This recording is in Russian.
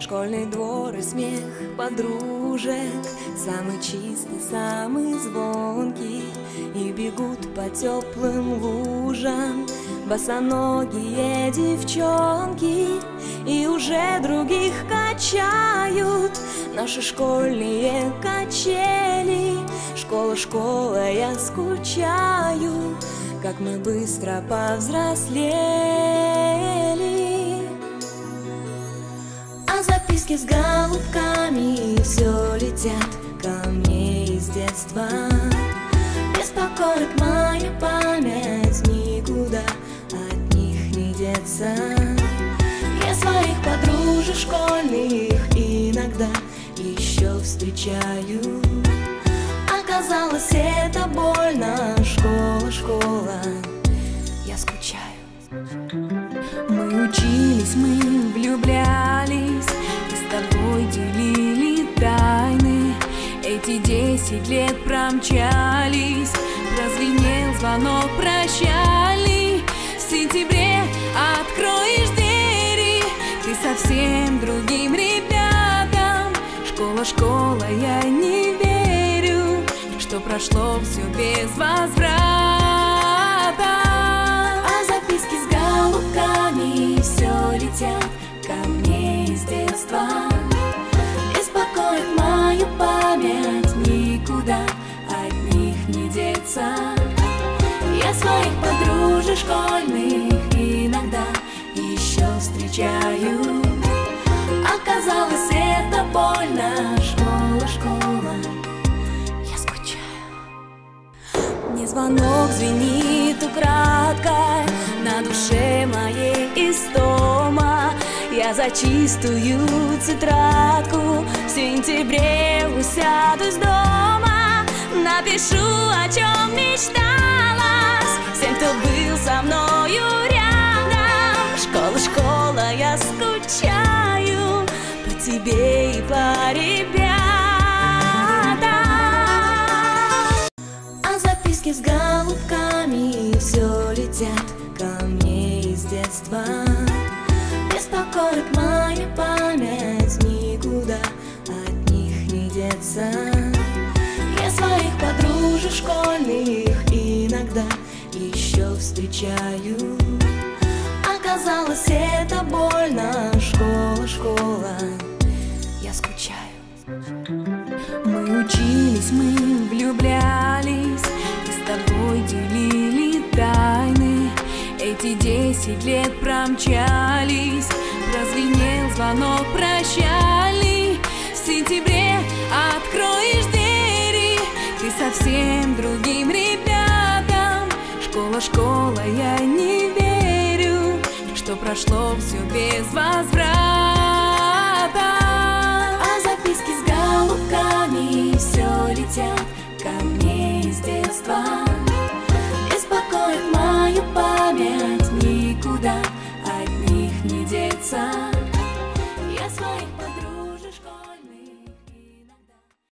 Школьный двор и смех подружек, самый чистый, самый звонкий. И бегут по теплым лужам босоногие девчонки, и уже других качают наши школьные качели. Школа, школа, я скучаю, как мы быстро повзрослели. А записки с голубками все летят ко мне из детства. Беспокоит мою память, никуда от них не деться. Я своих подружек школьных иногда еще встречаю. Оказалось, это больно. Школа, школа, я скучаю. Мы учились, мы влюблялись, и с тобой делили тайны. Эти 10 лет промчались, прозвенел звонок прощальный. В сентябре откроешь двери ты совсем другим ребятам. Школа, школа, я не верю, что прошло все без возврата. А записки с голубками все летят ко мне из детства. Беспокоит мою память, никуда от них не деться. Я своих подружек школьных иногда еще встречаю. Оказалось, это больно. Школа, школа, я скучаю. Мне звонок звенит украдкой, на душе моей истома. Я за чистую тетрадку в сентябре усядусь дома. Напишу, о чем мечталась всем, кто был со мною рядом. Школа, школа, я скучаю по тебе и по ребятам. А записки с голубками все летят ко мне из детства. Беспокоит мою память, никуда от них не деться. Я своих подружек школьных иногда еще встречаю. Оказалось, это больно. Школа, школа, я скучаю. Мы учились, мы влюблялись, и с тобой делили тайны. Эти 10 лет промчались, прозвенел звонок прощальный. В сентябре откроешь двери ты совсем другим ребятам. Школа, школа, я не верю, что прошло все без возврата.